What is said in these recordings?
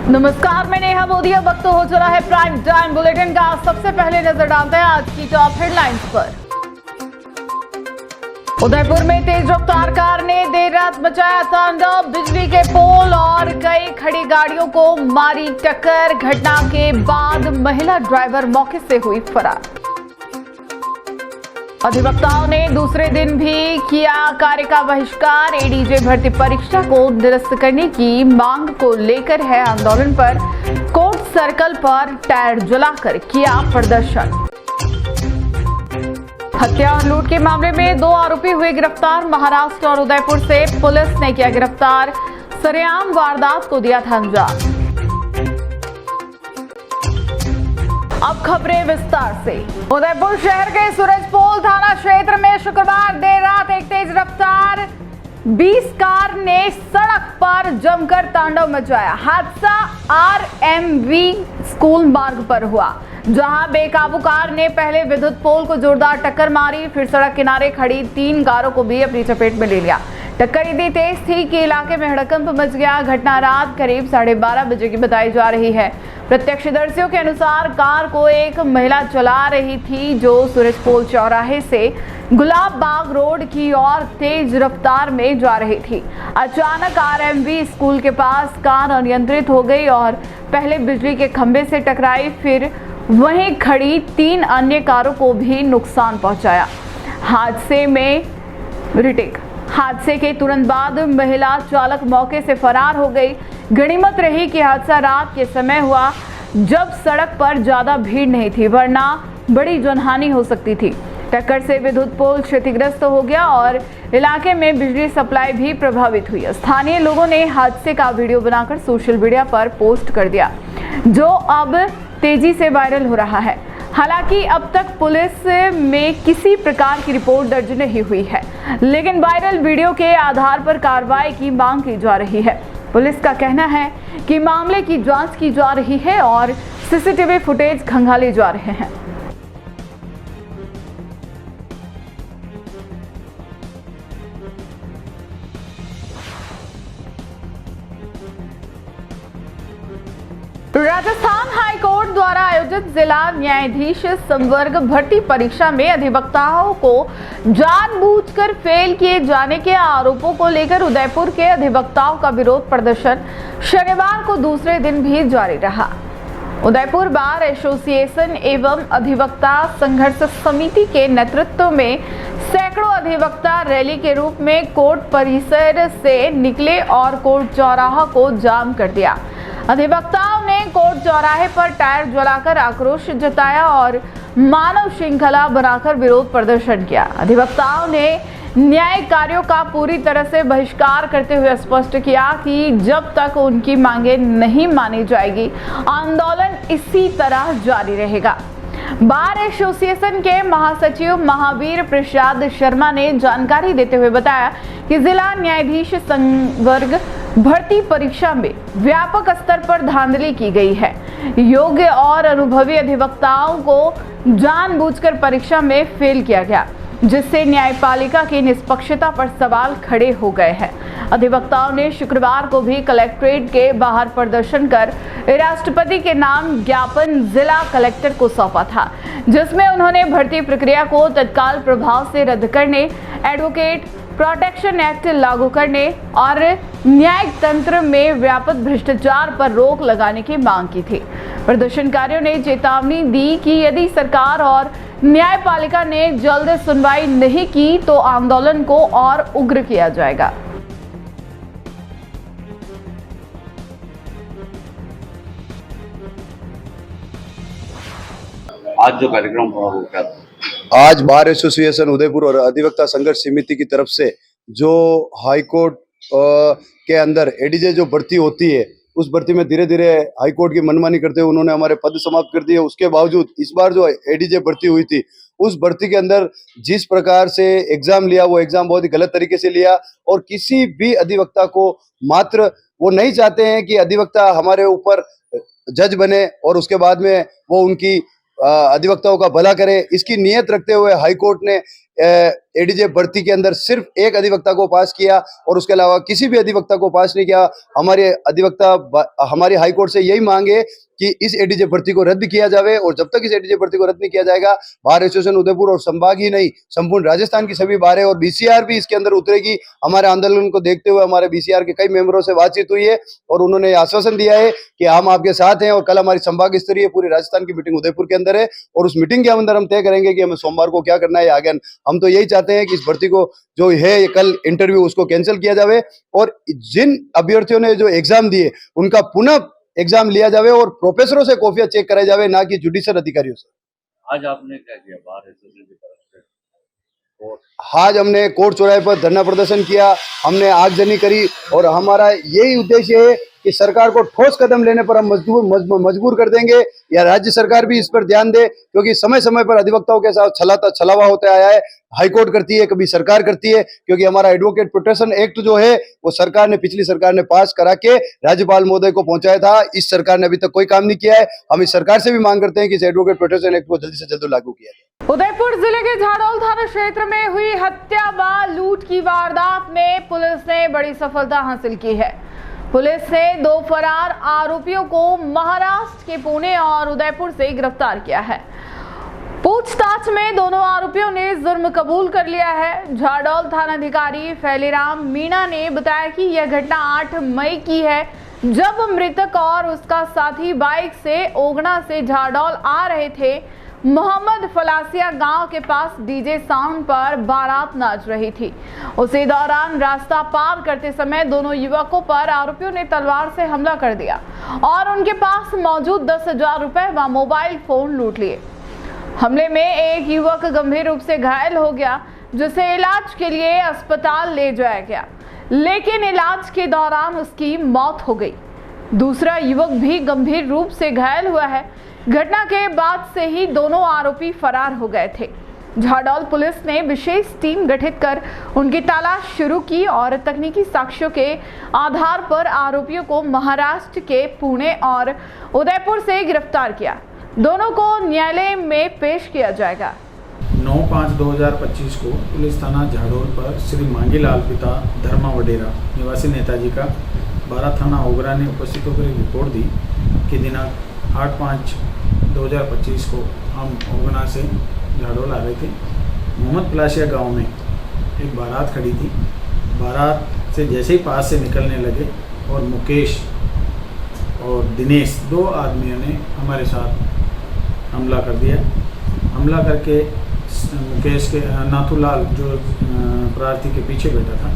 नमस्कार, मैं नेहा मोदी। अब वक्त हो चला है प्राइम टाइम बुलेटिन का। सबसे पहले नजर डालते हैं आज की टॉप हेडलाइंस पर। उदयपुर में तेज रफ्तार कार ने देर रात मचाया तांडव, बिजली के पोल और कई खड़ी गाड़ियों को मारी टक्कर। घटना के बाद महिला ड्राइवर मौके से हुई फरार। अधिवक्ताओं ने दूसरे दिन भी किया कार्य का बहिष्कार। एडीजे भर्ती परीक्षा को निरस्त करने की मांग को लेकर है आंदोलन पर। कोर्ट सर्कल पर टायर जलाकर किया प्रदर्शन। हत्या और लूट के मामले में 2 आरोपी हुए गिरफ्तार। महाराष्ट्र और उदयपुर से पुलिस ने किया गिरफ्तार। सरेआम वारदात को दिया था अंजाम। अब खबरें विस्तार से। उदयपुर शहर के सूरजपोल थाना क्षेत्र में शुक्रवार देर रात एक तेज रफ्तार 20 कार ने सड़क पर जमकर तांडव मचाया। हादसा आरएमवी स्कूल मार्ग पर हुआ, जहां बेकाबू कार ने पहले विद्युत पोल को जोरदार टक्कर मारी, फिर सड़क किनारे खड़ी 3 कारों को भी अपनी चपेट में ले लिया। टक्कर इतनी तेज थी कि इलाके में हड़कंप मच गया। घटना रात करीब 12:30 बजे की बताई जा रही है। प्रत्यक्षदर्शियों के अनुसार कार को एक महिला चला रही थी, जो सूरजपोल चौराहे से गुलाब बाग रोड की ओर तेज रफ्तार में जा रही थी। अचानक आरएमवी स्कूल के पास कार अनियंत्रित हो गई और पहले बिजली के खंभे से टकराई, फिर वहीं खड़ी 3 अन्य कारों को भी नुकसान पहुंचाया। हादसे के तुरंत बाद महिला चालक मौके से फरार हो गई। गनीमत रही कि हादसा रात के समय हुआ, जब सड़क पर ज्यादा भीड़ नहीं थी, वरना बड़ी जनहानि हो सकती थी। टक्कर से विद्युत पोल क्षतिग्रस्त हो गया और इलाके में बिजली सप्लाई भी प्रभावित हुई। स्थानीय लोगों ने हादसे का वीडियो बनाकर सोशल मीडिया पर पोस्ट कर दिया, जो अब तेजी से वायरल हो रहा है। हालांकि अब तक पुलिस में किसी प्रकार की रिपोर्ट दर्ज नहीं हुई है, लेकिन वायरल वीडियो के आधार पर कार्रवाई की मांग की जा रही है। पुलिस का कहना है कि मामले की जांच की जा रही है और सीसीटीवी फुटेज खंगाले जा रहे हैं। राजस्थान हाई कोर्ट द्वारा आयोजित जिला न्यायाधीश संवर्ग भर्ती परीक्षा में अधिवक्ताओं को जानबूझकर फेल किए जाने के आरोपों को लेकर उदयपुर के अधिवक्ताओं का विरोध प्रदर्शन शनिवार को दूसरे दिन भी जारी रहा। उदयपुर बार एसोसिएशन एवं अधिवक्ता संघर्ष समिति के नेतृत्व में सैकड़ों अधिवक्ता रैली के रूप में कोर्ट परिसर से निकले और कोर्ट चौराहा को जाम कर दिया। अधिवक्ताओं ने कोर्ट चौराहे पर टायर जलाकर आक्रोश जताया और मानव श्रृंखला बनाकर विरोध प्रदर्शन किया। अधिवक्ताओं ने न्यायिक कार्यों का पूरी तरह से बहिष्कार करते हुए स्पष्ट किया कि जब तक उनकी मांगे नहीं मानी जाएगी, आंदोलन इसी तरह जारी रहेगा। बार एसोसिएशन के महासचिव महावीर प्रसाद शर्मा ने जानकारी देते हुए बताया कि जिला न्यायाधीश संवर्ग भर्ती परीक्षा में व्यापक स्तर पर धांधली की गई है। योग्य और अनुभवी अधिवक्ताओं को जानबूझकर परीक्षा में फेल किया गया, जिससे न्यायपालिका की निष्पक्षता पर सवाल खड़े हो गए हैं। अधिवक्ताओं ने शुक्रवार को भी कलेक्ट्रेट के बाहर प्रदर्शन कर राष्ट्रपति के नाम ज्ञापन जिला कलेक्टर को सौंपा था, जिसमें उन्होंने भर्ती प्रक्रिया को तत्काल प्रभाव से रद्द करने, एडवोकेट प्रोटेक्शन एक्ट लागू करने और न्यायिक तंत्र में व्यापक भ्रष्टाचार पर रोक लगाने की मांग की थी। प्रदर्शनकारियों ने चेतावनी दी कि यदि सरकार और न्यायपालिका ने जल्द सुनवाई नहीं की तो आंदोलन को और उग्र किया जाएगा। आज जो कार्यक्रम हुआ वो क्या था? आज बार एसोसिएशन उदयपुर और अधिवक्ता संघर्ष समिति की तरफ से जो हाईकोर्ट के अंदर एडीजे जो भर्ती होती है, उस भर्ती में धीरे धीरे हाईकोर्ट की मनमानी करते हुए उन्होंने हमारे पद समाप्त कर दिए। उसके बावजूद इस बार जो एडीजे भर्ती हुई थी, उस भर्ती के अंदर जिस प्रकार से एग्जाम लिया, वो एग्जाम बहुत ही गलत तरीके से लिया और किसी भी अधिवक्ता को मात्र वो नहीं चाहते हैं कि अधिवक्ता हमारे ऊपर जज बने और उसके बाद में वो उनकी अधिवक्ताओं का भला करे। इसकी नीयत रखते हुए हाईकोर्ट ने एडीजे भर्ती के अंदर सिर्फ एक अधिवक्ता को पास किया और उसके अलावा किसी भी अधिवक्ता को पास नहीं किया। हमारी हाई कोर्ट से यही मांग है कि इस एडीजे भर्ती को रद्द किया जावे और जब तक इस एडीजे भर्ती को रद्द नहीं किया जाएगा, बार एसोसिएशन उदयपुर और संभाग ही नहीं संपूर्ण राजस्थान की सभी बारें और बीसीआर भी इसके अंदर उतरेगी। हमारे आंदोलन को देखते हुए हमारे बीसीआर के कई मेंबरों से बातचीत हुई है और उन्होंने आश्वासन दिया है कि हम आपके साथ हैं और कल हमारी संभाग स्तरीय पूरी राजस्थान की मीटिंग उदयपुर के अंदर है और उस मीटिंग के अंदर हम तय करेंगे कि हमें सोमवार को क्या करना है आगे। हम तो यही चाहते हैं कि इस भर्ती को जो है कल इंटरव्यू उसको कैंसिल किया जावे और जिन अभ्यर्थियों ने जो एग्जाम दिए उनका पुनः एग्जाम लिया जावे और प्रोफेसरों से कॉपियां चेक कराई जावे, ना कि जुडिशियल अधिकारियों से। आज आपने क्या किया बार एसोसिएशन की तरफ से? आज हमने कोर्ट चौराहे पर धरना प्रदर्शन किया, हमने आगजनी करी और हमारा यही उद्देश्य है कि सरकार को ठोस कदम लेने पर हम मजबूर कर देंगे या राज्य सरकार भी इस पर ध्यान दे, क्योंकि समय समय पर अधिवक्ताओं के साथ छलावा होता आया है। हाईकोर्ट करती है, कभी सरकार करती है, क्योंकि हमारा एडवोकेट प्रोटेक्शन एक्ट जो है वो पिछली सरकार ने पास करा के राज्यपाल महोदय को पहुंचाया था। इस सरकार ने अभी तक कोई काम नहीं किया है। हम इस सरकार से भी मांग करते हैं कि इस एडवोकेट प्रोटेक्शन एक्ट को जल्दी से जल्द लागू किया जाए। उदयपुर जिले के झाड़ोल थाना क्षेत्र में हुई हत्या व लूट की वारदात में पुलिस ने बड़ी सफलता हासिल की है। पुलिस ने 2 फरार आरोपियों को महाराष्ट्र के पुणे और उदयपुर से गिरफ्तार किया है। पूछताछ में दोनों आरोपियों ने जुर्म कबूल कर लिया है। झाड़ोल थानाधिकारी फैलीराम मीणा ने बताया कि यह घटना 8 मई की है, जब मृतक और उसका साथी बाइक से ओगना से झाड़ोल आ रहे थे। मोहम्मद फलासिया गांव के पास डीजे साउंड पर बारात नाच रही थी। उसी दौरान रास्ता पार करते समय दोनों युवकों पर आरोपियों ने तलवार से हमला कर दिया और उनके पास मौजूद 10,000 रुपए व मोबाइल फोन लूट लिए। हमले में एक युवक गंभीर रूप से घायल हो गया, जिसे इलाज के लिए अस्पताल ले जाया गया, लेकिन इलाज के दौरान उसकी मौत हो गई। दूसरा युवक भी गंभीर रूप से घायल हुआ है। घटना के बाद से ही दोनों आरोपी फरार हो गए थे। झाड़ोल पुलिस ने विशेष टीम गठित कर उनकी तलाश शुरू की और तकनीकी साक्ष्यों के आधार पर आरोपियों को महाराष्ट्र के पुणे और उदयपुर से गिरफ्तार किया। दोनों को न्यायालय में पेश किया जाएगा। 9/5/2025 को पुलिस थाना झाड़ोल पर श्री मांगीलाल पिता धर्मा वडेरा निवासी नेताजी का 12 थाना ओगरा ने उपस्थित होकर एक रिपोर्ट दी कि दिनांक 8/5/2025 को हम ओगना से झाड़ोल आ रहे थे। मोहम्मद फलासिया गांव में एक बारात खड़ी थी। बारात से जैसे ही पास से निकलने लगे और मुकेश और दिनेश 2 आदमियों ने हमारे साथ हमला कर दिया। हमला करके मुकेश के नाथूलाल जो प्रार्थी के पीछे बैठा था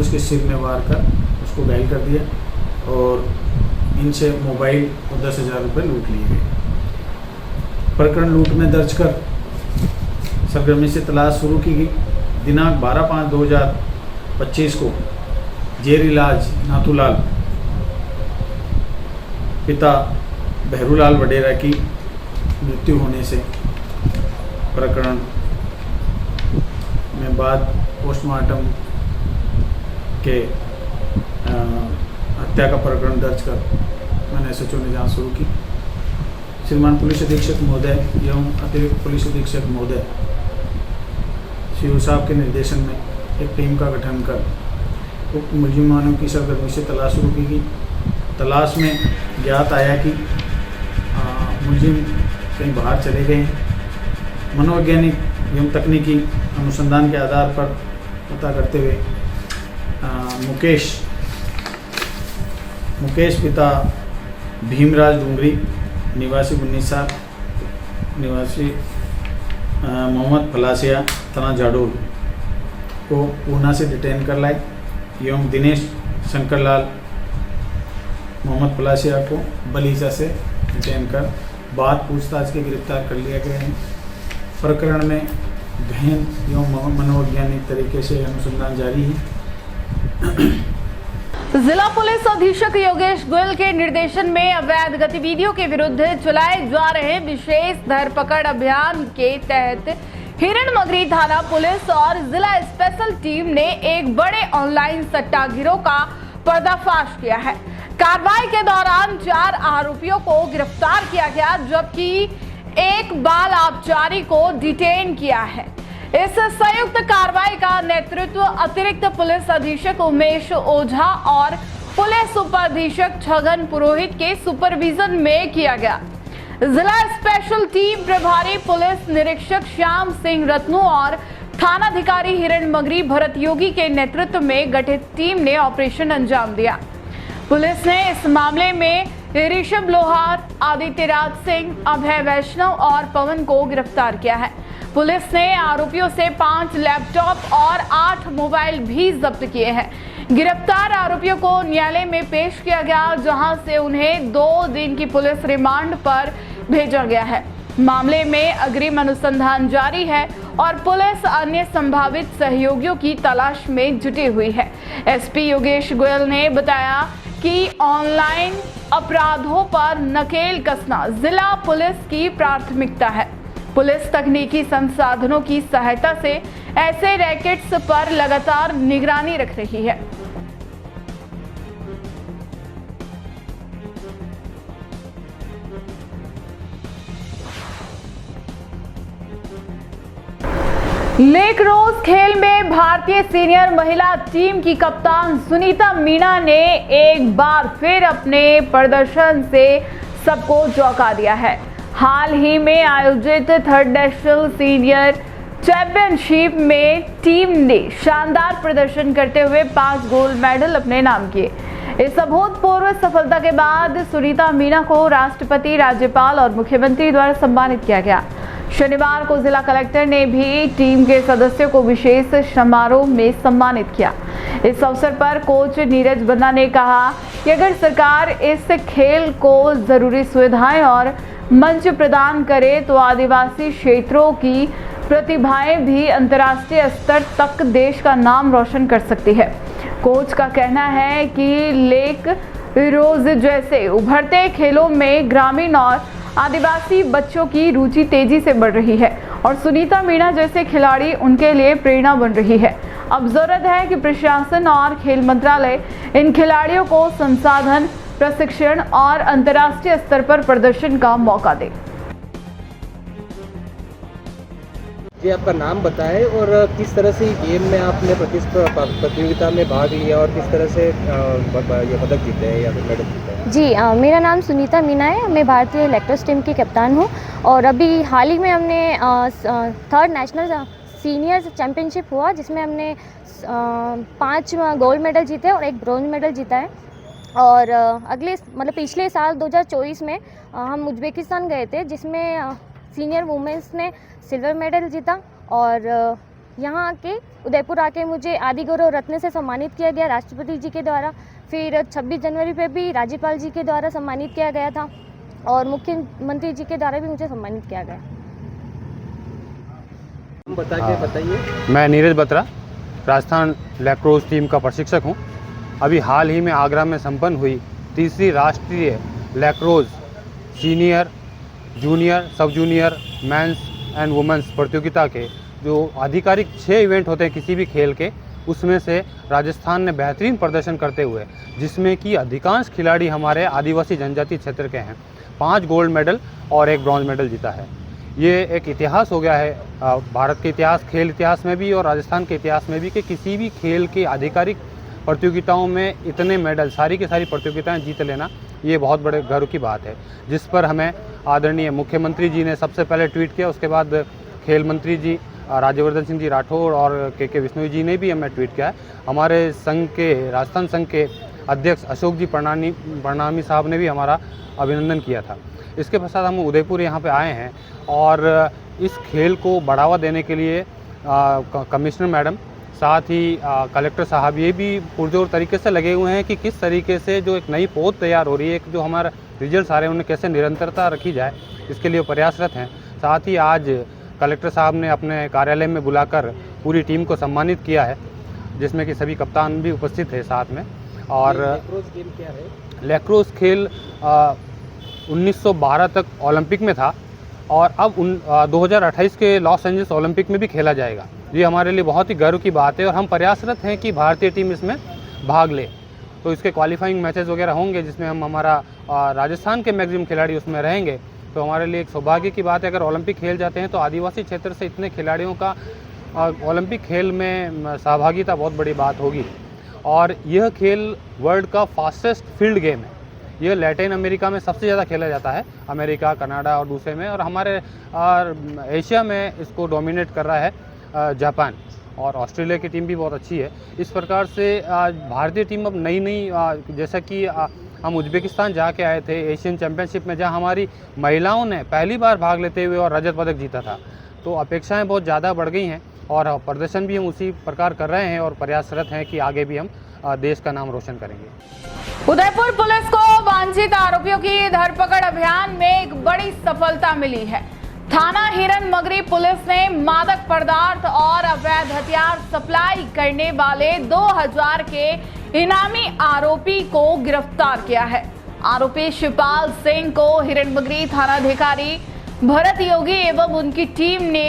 उसके सिर में वार कर उसको घायल कर दिया और इनसे मोबाइल और 10,000 रुपये लूट लिए गए। प्रकरण लूट में दर्ज कर सरगर्मी से तलाश शुरू की गई। दिनांक 12/5/2025 को जेर इलाज नाथूलाल पिता बहरूलाल वडेरा की मृत्यु होने से प्रकरण में बाद पोस्टमार्टम के हत्या का प्रकरण दर्ज कर मैंने एसएचओ ने जांच शुरू की। श्रीमान पुलिस अधीक्षक महोदय एवं अतिरिक्त पुलिस अधीक्षक महोदय सीओ साहब के निर्देशन में एक टीम का गठन कर उक्त मुलजिमानों की सरगर्मी से तलाश शुरू की गई। तलाश में ज्ञात आया कि मुलजिम कहीं बाहर चले गए हैं। मनोवैज्ञानिक एवं तकनीकी अनुसंधान के आधार पर पता करते हुए मुकेश पिता भीमराज डूंगरी निवासी 19 साल निवासी मोहम्मद फलासिया थाना झाड़ोल को पूना से डिटेन कर लाए एवं दिनेश शंकरलाल मोहम्मद फलासिया को बलीजा से डिटेन कर बाद पूछताछ के गिरफ्तार कर लिया गया है। प्रकरण में गहन एवं मनोवैज्ञानिक तरीके से अनुसंधान जारी है। जिला पुलिस अधीक्षक योगेश गोयल के निर्देशन में अवैध गतिविधियों के विरुद्ध चलाए जा रहे विशेष धरपकड़ अभियान के तहत हिरणमगरी थाना पुलिस और जिला स्पेशल टीम ने एक बड़े ऑनलाइन सट्टा गिरोह का पर्दाफाश किया है। कार्रवाई के दौरान 4 आरोपियों को गिरफ्तार किया गया, जबकि एक बाल आबकारी को डिटेन किया है। इस संयुक्त कार्रवाई का नेतृत्व अतिरिक्त पुलिस अधीक्षक उमेश ओझा और पुलिस उप अधीक्षक छगन पुरोहित के सुपरविजन में किया गया। जिला स्पेशल टीम प्रभारी पुलिस निरीक्षक श्याम सिंह रत्नू और थानाधिकारी हिरण मगरी भरत योगी के नेतृत्व में गठित टीम ने ऑपरेशन अंजाम दिया। पुलिस ने इस मामले में ऋषभ लोहार, आदित्य राज सिंह, अभय वैष्णव और पवन को गिरफ्तार किया है। पुलिस ने आरोपियों से 5 लैपटॉप और 8 मोबाइल भी जब्त किए हैं। गिरफ्तार आरोपियों को न्यायालय में पेश किया गया, जहां से उन्हें 2 दिन की पुलिस रिमांड पर भेजा गया है। मामले में अग्रिम अनुसंधान जारी है और पुलिस अन्य संभावित सहयोगियों की तलाश में जुटी हुई है। एसपी योगेश गोयल ने बताया कि ऑनलाइन अपराधों पर नकेल कसना जिला पुलिस की प्राथमिकता है। पुलिस तकनीकी संसाधनों की सहायता से ऐसे रैकेट्स पर लगातार निगरानी रख रही है। लेक रोज खेल में भारतीय सीनियर महिला टीम की कप्तान सुनीता मीणा ने एक बार फिर अपने प्रदर्शन से सबको चौंका दिया है। हाल ही में आयोजित 3rd नेशनल सीनियर चैंपियनशिप में टीम ने शानदार प्रदर्शन करते हुए 5 गोल्ड मेडल अपने नाम किए। इस अभूतपूर्व सफलता के बाद सुनीता मीणा को राष्ट्रपति, राज्यपाल और मुख्यमंत्री द्वारा सम्मानित किया गया। शनिवार को जिला कलेक्टर ने भी टीम के सदस्यों को विशेष समारोह में सम्मानित किया। इस अवसर पर कोच नीरज बन्ना ने कहा कि अगर सरकार इस खेल को जरूरी सुविधाएं और मंच प्रदान करे तो आदिवासी क्षेत्रों की प्रतिभाएं भी अंतर्राष्ट्रीय स्तर तक देश का नाम रोशन कर सकती है। कोच का कहना है कि लेक रोज जैसे उभरते खेलों में ग्रामीण और आदिवासी बच्चों की रुचि तेजी से बढ़ रही है और सुनीता मीणा जैसे खिलाड़ी उनके लिए प्रेरणा बन रही है। अब जरूरत है कि प्रशासन और खेल मंत्रालय इन खिलाड़ियों को संसाधन, प्रशिक्षण और अंतर्राष्ट्रीय स्तर पर प्रदर्शन का मौका दे। जी, आपका नाम बताएं और किस तरह से गेम में आपने प्रतियोगिता में भाग लिया और किस तरह से ये पदक जीते हैं या फिर मेडल जीते हैं? जी, मेरा नाम सुनीता मीणा है। मैं भारतीय लैक्रोस टीम की कप्तान हूँ और अभी हाल ही में हमने 3rd नेशनल सीनियर चैम्पियनशिप हुआ, जिसमें हमने 5 गोल्ड मेडल जीते और 1 ब्रॉन्ज मेडल जीता है। और पिछले साल 2024 में हम उज्बेकिस्तान गए थे, जिसमें सीनियर वुमेंस ने सिल्वर मेडल जीता और यहाँ आके उदयपुर आके मुझे आदि गौरव रत्न से सम्मानित किया गया राष्ट्रपति जी के द्वारा। फिर 26 जनवरी पे भी राज्यपाल जी के द्वारा सम्मानित किया गया था और मुख्यमंत्री जी के द्वारा भी मुझे सम्मानित किया गया। बताइए। मैं नीरज बत्रा, राजस्थान लैक्रोस टीम का प्रशिक्षक हूँ। अभी हाल ही में आगरा में संपन्न हुई 3री राष्ट्रीय लैक्रोस सीनियर, जूनियर, सब जूनियर, मेंस एंड वुमेंस प्रतियोगिता के जो आधिकारिक 6 इवेंट होते हैं किसी भी खेल के, उसमें से राजस्थान ने बेहतरीन प्रदर्शन करते हुए, जिसमें कि अधिकांश खिलाड़ी हमारे आदिवासी जनजाति क्षेत्र के हैं, 5 गोल्ड मेडल और 1 ब्रॉन्ज मेडल जीता है। ये एक इतिहास हो गया है भारत के इतिहास, खेल इतिहास में भी और राजस्थान के इतिहास में भी, कि किसी भी खेल के आधिकारिक प्रतियोगिताओं में इतने मेडल, सारी की सारी प्रतियोगिताएं जीत लेना, ये बहुत बड़े गर्व की बात है, जिस पर हमें आदरणीय मुख्यमंत्री जी ने सबसे पहले ट्वीट किया। उसके बाद खेल मंत्री जी राज्यवर्धन सिंह जी राठौड़ और के विष्णु जी ने भी हमें ट्वीट किया है। हमारे संघ के, राजस्थान संघ के अध्यक्ष अशोक जी प्रणामी साहब ने भी हमारा अभिनंदन किया था। इसके पश्चात हम उदयपुर यहाँ पे आए हैं और इस खेल को बढ़ावा देने के लिए कमिश्नर मैडम, साथ ही कलेक्टर साहब ये भी पुरजोर तरीके से लगे हुए हैं कि किस तरीके से जो एक नई पौध तैयार हो रही है, जो हमारा रिजल्ट आ रहे हैं उन्हें कैसे निरंतरता रखी जाए, इसके लिए प्रयासरत हैं। साथ ही आज कलेक्टर साहब ने अपने कार्यालय में बुलाकर पूरी टीम को सम्मानित किया है, जिसमें कि सभी कप्तान भी उपस्थित थे साथ में। और लैक्रोस गेम क्या है? लैक्रोस खेल 1912 तक ओलंपिक में था और अब 2028 के लॉस एंजल्स ओलंपिक में भी खेला जाएगा। ये हमारे लिए बहुत ही गर्व की बात है और हम प्रयासरत हैं कि भारतीय टीम इसमें भाग ले। तो इसके क्वालिफाइंग मैचेस वगैरह होंगे, जिसमें हम हमारा राजस्थान के मैक्सिमम खिलाड़ी उसमें रहेंगे। तो हमारे लिए एक सौभाग्य की बात है, अगर ओलंपिक खेल जाते हैं तो आदिवासी क्षेत्र से इतने खिलाड़ियों का ओलंपिक खेल में सहभागिता बहुत बड़ी बात होगी। और यह खेल वर्ल्ड का फास्टेस्ट फील्ड गेम है। यह लैटिन अमेरिका में सबसे ज़्यादा खेला जाता है, अमेरिका, कनाडा और दूसरे में, और हमारे एशिया में इसको डोमिनेट कर रहा है जापान, और ऑस्ट्रेलिया की टीम भी बहुत अच्छी है। इस प्रकार से भारतीय टीम अब नई नई, जैसा कि हम उज्बेकिस्तान जाके आए थे एशियन चैम्पियनशिप में, जहां हमारी महिलाओं ने पहली बार भाग लेते हुए और रजत पदक जीता था, तो अपेक्षाएं बहुत ज़्यादा बढ़ गई हैं और प्रदर्शन भी हम उसी प्रकार कर रहे हैं और प्रयासरत हैं कि आगे भी हम देश का नाम रोशन करेंगे। उदयपुर पुलिस को वांछित आरोपियों की धरपकड़ अभियान में एक बड़ी सफलता मिली है। थाना हिरन मगरी पुलिस ने मादक पदार्थ और अवैध हथियार सप्लाई करने वाले 2000 के इनामी आरोपी को गिरफ्तार किया है। आरोपी शिवपाल सिंह को हिरन मगरी थानाधिकारी भरत योगी एवं उनकी टीम ने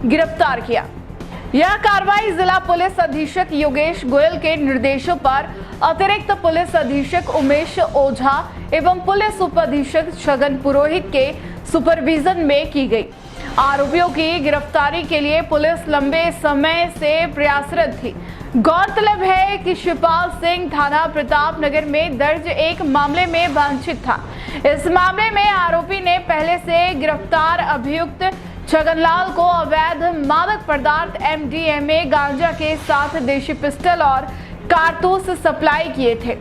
गिरफ्तार किया। यह कार्रवाई जिला पुलिस अधीक्षक योगेश गोयल के निर्देशों पर अतिरिक्त पुलिस अधीक्षक उमेश ओझा एवं पुलिस उप अधीक्षक छगन पुरोहित के सुपरविजन में की गई। आरोपियों की गिरफ्तारी के लिए पुलिस लंबे समय से प्रयासरत थी। गौरतलब है कि शिवपाल सिंह थाना प्रताप नगर में दर्ज एक मामले में वांछित था। इस मामले में आरोपी ने पहले से गिरफ्तार अभियुक्त छगनलाल को अवैध मादक पदार्थ MDMA गांजा के साथ देशी पिस्टल और कारतूस सप्लाई किए थे।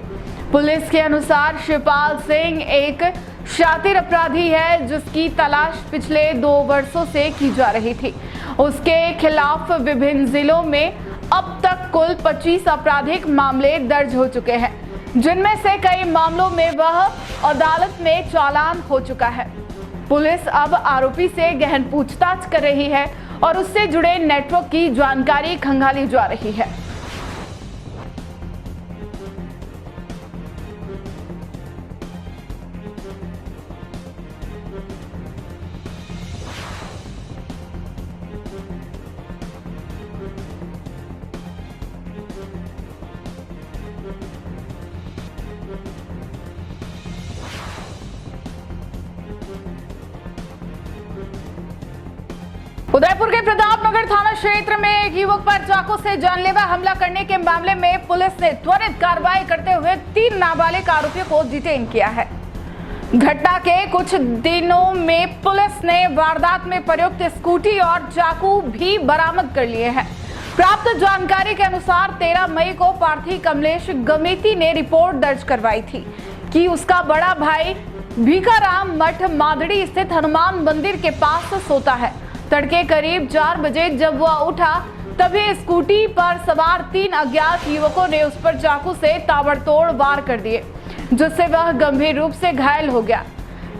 पुलिस के अनुसार शिवपाल सिंह एक शातिर अपराधी है जिसकी तलाश पिछले 2 वर्षों से की जा रही थी। उसके खिलाफ विभिन्न जिलों में अब तक कुल 25 आपराधिक मामले दर्ज हो चुके हैं, जिनमें से कई मामलों में वह अदालत में चालान हो चुका है। पुलिस अब आरोपी से गहन पूछताछ कर रही है और उससे जुड़े नेटवर्क की जानकारी खंगाली जा रही है। उदयपुर के प्रतापनगर थाना क्षेत्र में एक युवक पर चाकू से जानलेवा हमला करने के मामले में पुलिस ने त्वरित कार्रवाई करते हुए 3 नाबालिग आरोपियों को डिटेन किया है। घटना के कुछ दिनों में पुलिस ने वारदात में प्रयुक्त स्कूटी और चाकू भी बरामद कर लिए हैं। प्राप्त जानकारी के अनुसार 13 मई को पार्थी कमलेश गमेती ने रिपोर्ट दर्ज करवाई थी कि उसका बड़ा भाई भीखाराम मठ मादड़ी स्थित हनुमान मंदिर के पास सोता है। तड़के करीब 4 बजे जब वह उठा तभी स्कूटी पर सवार 3 अज्ञात युवकों ने उस पर चाकू से ताबड़तोड़ वार कर दिए, जिससे वह गंभीर रूप से घायल हो गया।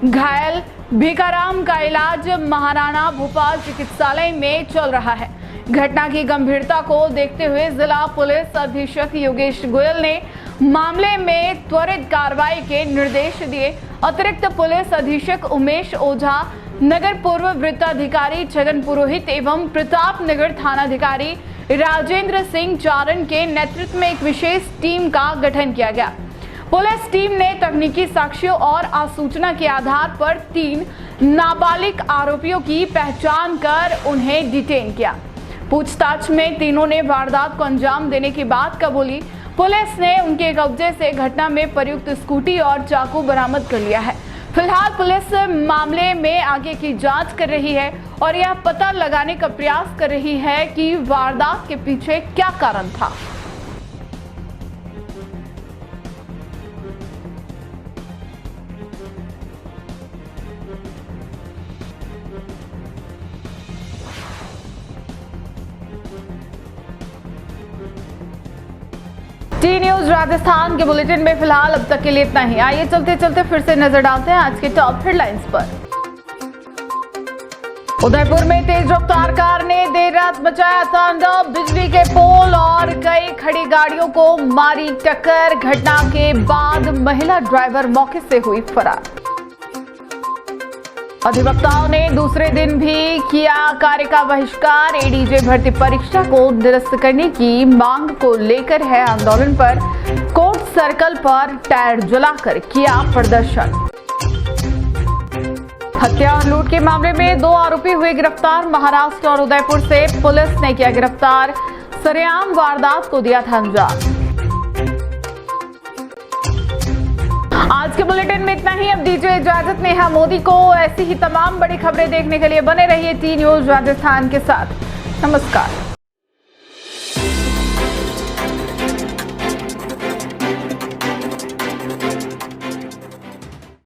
घायल भीखाराम का इलाज महाराणा भोपाल चिकित्सालय में चल रहा है। घटना की गंभीरता को देखते हुए जिला पुलिस अधीक्षक योगेश गोयल ने मामले में त्वरित कार्रवाई के निर्देश दिए। अतिरिक्त पुलिस अधीक्षक उमेश ओझा, नगर पूर्व वृत्ताधिकारी छगन पुरोहित एवं प्रताप नगर थानाधिकारी राजेंद्र सिंह चारण के नेतृत्व में एक विशेष टीम का गठन किया गया। पुलिस टीम ने तकनीकी साक्ष्यों और आसूचना के आधार पर 3 नाबालिग आरोपियों की पहचान कर उन्हें डिटेन किया। पूछताछ में तीनों ने वारदात को अंजाम देने की बात कबूली। पुलिस ने उनके कब्जे से घटना में प्रयुक्त स्कूटी और चाकू बरामद कर लिया है। फिलहाल पुलिस मामले में आगे की जांच कर रही है और यह पता लगाने का प्रयास कर रही है कि वारदात के पीछे क्या कारण था। टी न्यूज राजस्थान के बुलेटिन में फिलहाल अब तक के लिए इतना ही। आइए चलते चलते फिर से नजर डालते हैं आज के टॉप हेडलाइंस पर। उदयपुर में तेज रफ्तार कार ने देर रात मचाया तांडव, बिजली के पोल और कई खड़ी गाड़ियों को मारी टक्कर। घटना के बाद महिला ड्राइवर मौके से हुई फरार। अधिवक्ताओं ने दूसरे दिन भी किया कार्य का बहिष्कार। एडीजे भर्ती परीक्षा को निरस्त करने की मांग को लेकर है आंदोलन पर। कोर्ट सर्कल पर टायर जलाकर किया प्रदर्शन। हत्या और लूट के मामले में 2 आरोपी हुए गिरफ्तार। महाराष्ट्र और उदयपुर से पुलिस ने किया गिरफ्तार। सरेआम वारदात को दिया था अंजाम। आज के बुलेटिन में इतना ही। अब दीजिए इजाजत नेहा मोदी को। ऐसी ही तमाम बड़ी खबरें देखने के लिए बने रहिए टी न्यूज़ राजस्थान के साथ। नमस्कार।